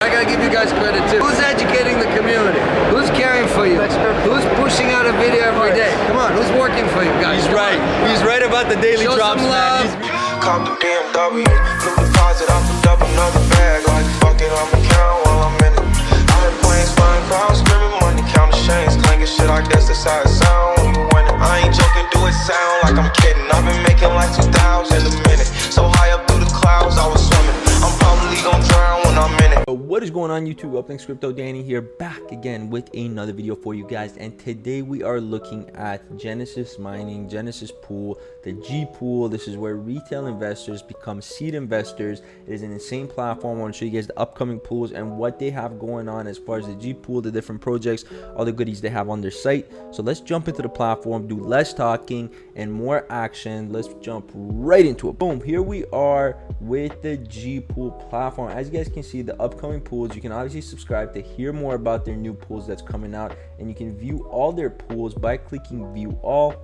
I gotta give you guys credit too. Who's educating the community? Who's caring for you? Who's pushing out a video every day? Come on, who's working for you guys? He's right. He's right about the daily Show drops, some love. man. Cop the BMW, new deposit, I put up another bag. Like fuck it, I'ma count while I'm in it. I heard planes flying, crowds screaming, money counting chains, clanking shit. I guess that's how it sound when you win it. I ain't joking, do it sound like I'm kidding. I've been making like 2,000 a minute, so high up through the clouds, I was swimming. I'm probably gonna drown when I'm in it. What is going on, YouTube? Up next, Crypto Danny here, back again with another video for you guys. And today we are looking at Genesis Mining, Genesis Pool, the Gpool. This is where retail investors become seed investors. It is an insane platform. I want to show you guys the upcoming pools and what they have going on as far as the Gpool, the different projects, all the goodies they have on their site. So let's jump into the platform, do less talking and more action. Let's jump right into it. Boom, here we are with the Gpool platform. As you guys can see, the upcoming pools, you can obviously subscribe to hear more about their new pools that's coming out, and you can view all their pools by clicking view all.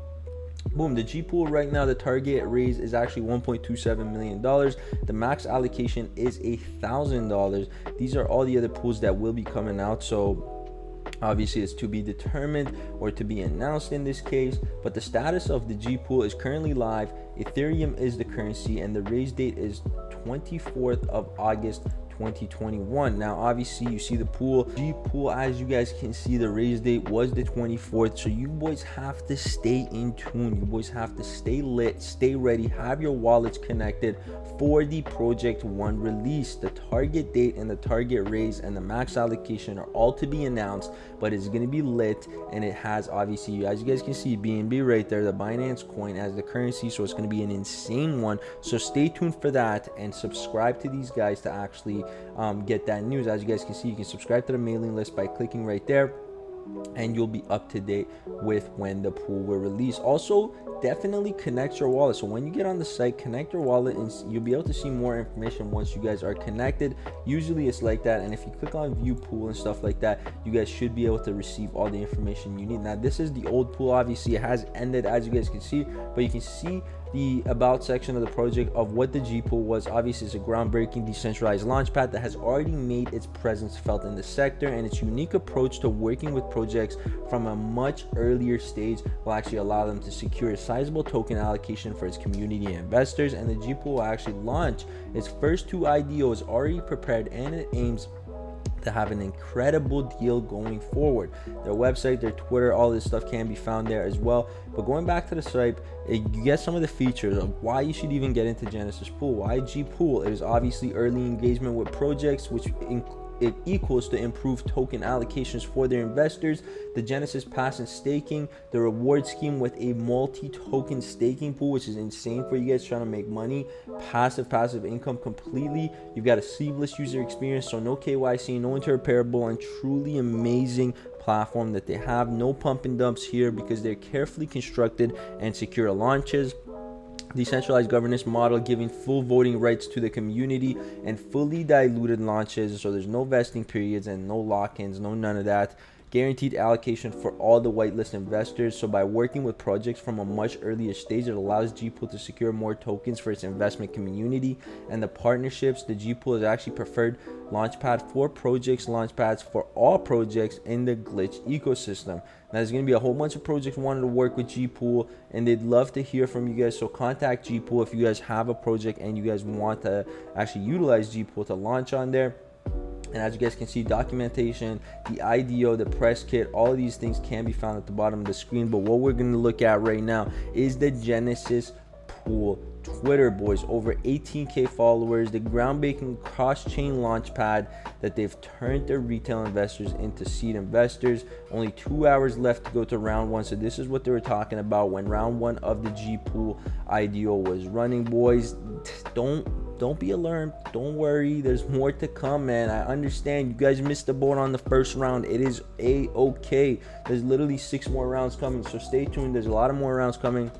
Boom, the Gpool right now, the target raise is actually $1.27 million. The max allocation is $1,000. These are all the other pools that will be coming out, so obviously it's to be determined or to be announced in this case. But the status of the Gpool is currently live. Ethereum is the currency, and the raise date is 24th of August 2021. Now obviously you see the pool Gpool, as you guys can see, the raise date was the 24th, so you boys have to stay in tune. You boys have to stay lit, stay ready, have your wallets connected for the project 1 release. The target date and the target raise and the max allocation are all to be announced, but it's going to be lit, and it has, obviously, as you guys can see, BNB right there, the Binance coin as the currency, so it's going to be an insane one. So stay tuned for that and subscribe to these guys to actually get that news. As you guys can see, you can subscribe to the mailing list by clicking right there, and you'll be up to date with when the pool will release. Also, definitely connect your wallet. So when you get on the site, connect your wallet and you'll be able to see more information once you guys are connected. Usually it's like that, and if you click on view pool and stuff like that, you guys should be able to receive all the information you need. Now this is the old pool, obviously it has ended, as you guys can see, but you can see the about section of the project of what the Gpool was. Obviously it's a groundbreaking decentralized launchpad that has already made its presence felt in the sector, and its unique approach to working with projects from a much earlier stage will actually allow them to secure a sizable token allocation for its community and investors. And the Gpool will actually launch its first 2 IDOs already prepared, and it aims to have an incredible deal going forward. Their website, their Twitter, all this stuff can be found there as well. But going back to the site, you get some of the features of why you should even get into Genesis Pool. Why Gpool? It is obviously early engagement with projects, which it equals to improved token allocations for their investors. The Genesis Pass and staking, the reward scheme with a multi-token staking pool, which is insane for you guys trying to make money. Passive income completely. You've got a seamless user experience, so no KYC, no interoperable, and truly amazing platform that they have. No pump and dumps here because they're carefully constructed and secure launches. Decentralized governance model giving full voting rights to the community, and fully diluted launches, so there's no vesting periods and no lock-ins, no none of that. Guaranteed allocation for all the whitelist investors. So by working with projects from a much earlier stage, it allows Gpool to secure more tokens for its investment community. And the partnerships, the Gpool is actually preferred launchpad for projects, launchpads for all projects in the Glitch ecosystem. Now there's going to be a whole bunch of projects wanting to work with Gpool, and they'd love to hear from you guys. So contact Gpool if you guys have a project and you guys want to actually utilize Gpool to launch on there. And as you guys can see, documentation, the IDO, the press kit, all of these things can be found at the bottom of the screen. But what we're going to look at right now is the Genesis Pool Twitter, boys. Over 18k followers, the groundbreaking cross-chain launchpad that they've turned their retail investors into seed investors. Only 2 hours left to go to round 1, so this is what they were talking about when round 1 of the Gpool IDO was running, boys. Don't be alarmed, don't worry, there's more to come, man. I understand you guys missed the boat on the first round. It is a-okay. There's literally 6 more rounds coming, so stay tuned. There's a lot of more rounds coming.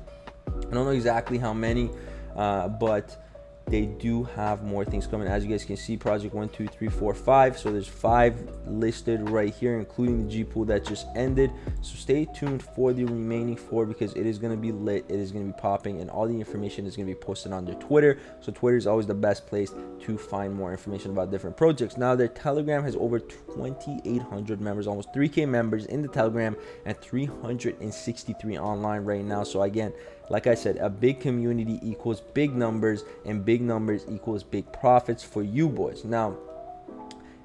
I don't know exactly how many, but they do have more things coming. As you guys can see, project 1, 2, 3, 4, 5. So there's 5 listed right here, including the Gpool that just ended. So stay tuned for the remaining 4 because it is going to be lit. It is going to be popping, and all the information is going to be posted on their Twitter. So Twitter is always the best place to find more information about different projects. Now their Telegram has over 2,800 members, almost 3K members in the Telegram, and 363 online right now. So again, like I said, a big community equals big numbers, and big numbers equals big profits for you boys. Now,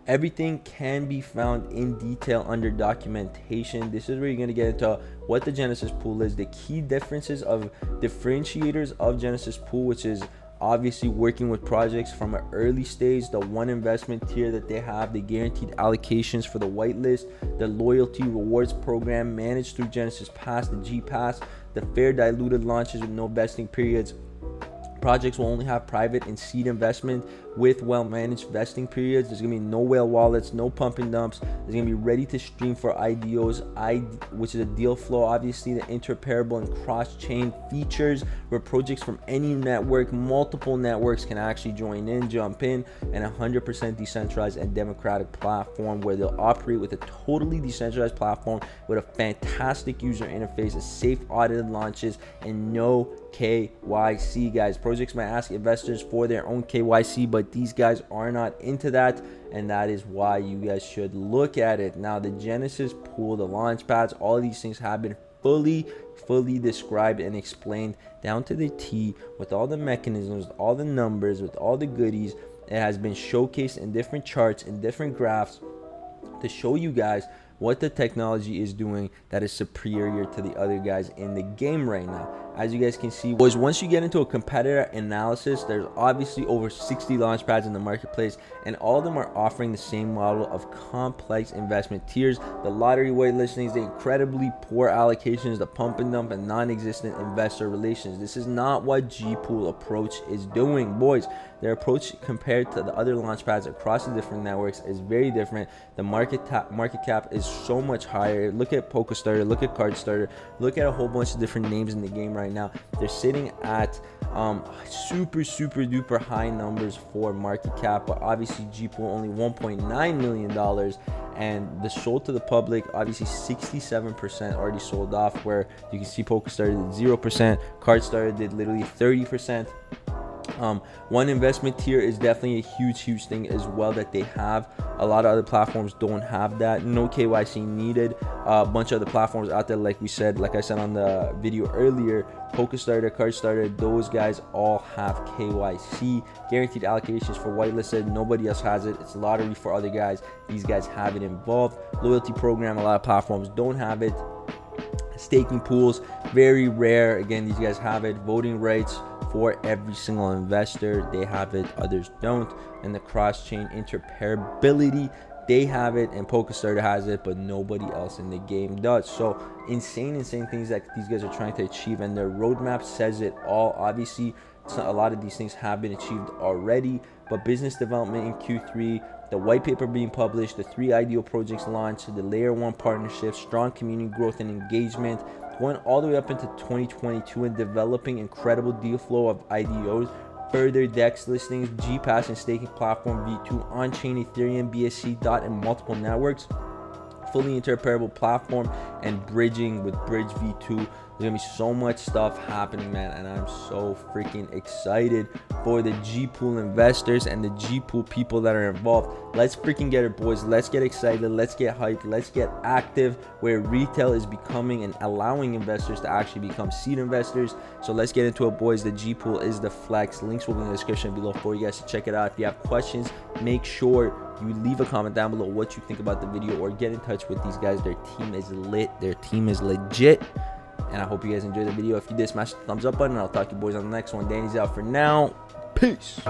everything can be found in detail under documentation. This is where you're going to get into what the Genesis Pool is, the key differences of differentiators of Genesis Pool, which is obviously working with projects from an early stage, the one investment tier that they have, the guaranteed allocations for the whitelist, the loyalty rewards program managed through Genesis Pass, the G Pass, the fair diluted launches with no vesting periods. Projects will only have private and seed investment with well-managed vesting periods. There's going to be no whale wallets, no pump and dumps. There's going to be ready to stream for IDOs, which is a deal flow. Obviously, the interparable and cross-chain features where projects from any network, multiple networks can actually join in, jump in, and 100% decentralized and democratic platform where they'll operate with a totally decentralized platform with a fantastic user interface, a safe audited launches, and no KYC, guys. Projects might ask investors for their own KYC, but these guys are not into that, and that is why you guys should look at it. Now, the Genesis Pool, the launch pads, all of these things have been fully described and explained down to the T with all the mechanisms, with all the numbers, with all the goodies. It has been showcased in different charts, in different graphs to show you guys what the technology is doing that is superior to the other guys in the game right now. As you guys can see, boys, once you get into a competitor analysis, there's obviously over 60 launch pads in the marketplace, and all of them are offering the same model of complex investment tiers, the lottery weight listings, the incredibly poor allocations, the pump and dump, and non-existent investor relations. This is not what Gpool approach is doing, boys. Their approach compared to the other launch pads across the different networks is very different. The market cap is so much higher. Look at PokerStarter, look at CardStarter, look at a whole bunch of different names in the game right now. They're sitting at super duper high numbers for market cap, but obviously Gpool only $1.9 million, and the sold to the public, obviously 67% already sold off, where you can see PokerStarter did 0%, CardStarter did literally 30%. One investment tier is definitely a huge thing as well that they have. A lot of other platforms don't have that. No KYC needed. A bunch of other platforms out there, like I said on the video earlier, PokerStarter, CardStarter, those guys all have KYC, guaranteed allocations for whitelisted. Nobody else has it. It's lottery for other guys. These guys have it involved. Loyalty program, a lot of platforms don't have it. Staking pools, very rare. Again, these guys have it. Voting rights for every single investor, they have it, others don't. And the cross-chain interparability, they have it, and PokerStarter has it, but nobody else in the game does. So insane things that these guys are trying to achieve, and their roadmap says it all. Obviously, a lot of these things have been achieved already, but business development in Q3, the white paper being published, the 3 ideal projects launched, the layer 1 partnership, strong community growth and engagement, going all the way up into 2022 and developing incredible deal flow of IDOs, further DEX listings, GPass and staking platform V2, on-chain Ethereum, BSC, DOT, and multiple networks, fully interparable platform, and bridging with Bridge V2. There's gonna be so much stuff happening, man, and I'm so freaking excited for the Gpool investors and the Gpool people that are involved. Let's freaking get it, boys. Let's get excited. Let's get hyped. Let's get active where retail is becoming and allowing investors to actually become seed investors. So let's get into it, boys. The Gpool is the flex. Links will be in the description below for you guys to check it out. If you have questions, make sure you leave a comment down below what you think about the video, or get in touch with these guys. Their team is lit. Their team is legit. And I hope you guys enjoyed the video. If you did, smash the thumbs up button. I'll talk to you boys on the next one. Danny's out for now. Peace.